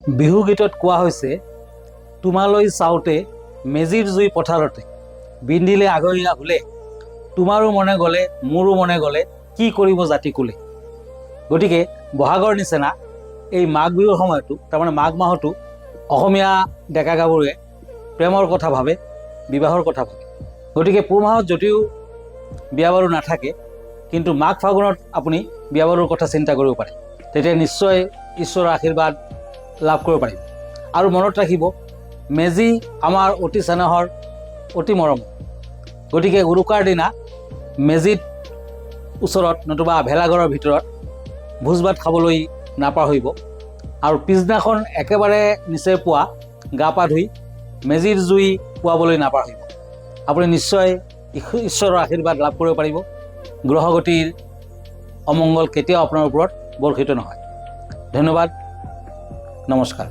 বিহু গীতত কোৱা হৈছে তোমালৈ চাওঁতে মেজিৰ জুই পথাৰতে বিন্দিলে আগৰীয়া হুলে তোমাৰো মনে গ'লে মোৰো মনে গ'লে কি কৰিব জাতি কুলে। গতিকে বহাগৰ নিচিনা এই মাঘ বিহুৰ সময়তো তাৰমানে মাঘ মাহতো অসমীয়া ডেকা গাভৰুৱে প্ৰেমৰ কথা ভাবে, বিবাহৰ কথা ভাবে। গতিকে পুহ মাহত যদিও বিয়া বাৰু নাথাকে কিন্তু মাঘ ফাগুনত আপুনি বিয়া বাৰুৰ কথা চিন্তা কৰিব পাৰে, তেতিয়া নিশ্চয় ঈশ্বৰৰ আশীৰ্বাদ লাভ কৰিব পাৰিব। আৰু মনত ৰাখিব মেজি আমাৰ অতি চেনেহৰ, অতি মৰম। গতিকে উৰুকাৰ দিনা মেজিত ওচৰত নতুবা ভেলাঘৰৰ ভিতৰত ভোজ ভাত খাবলৈ নাপাহৰিব। আৰু পিছদিনাখন একেবাৰে নিচেই পুৱা গা পা ধুই মেজিৰ জুই পুৱাবলৈ নাপাহৰিব। আপুনি নিশ্চয় ঈশ্বৰৰ আশীৰ্বাদ লাভ কৰিব পাৰিব। গ্ৰহগতিৰ অমংগল কেতিয়াও আপোনাৰ ওপৰত বৰ্ষিত নহয়। ধন্যবাদ, নমস্কাৰ।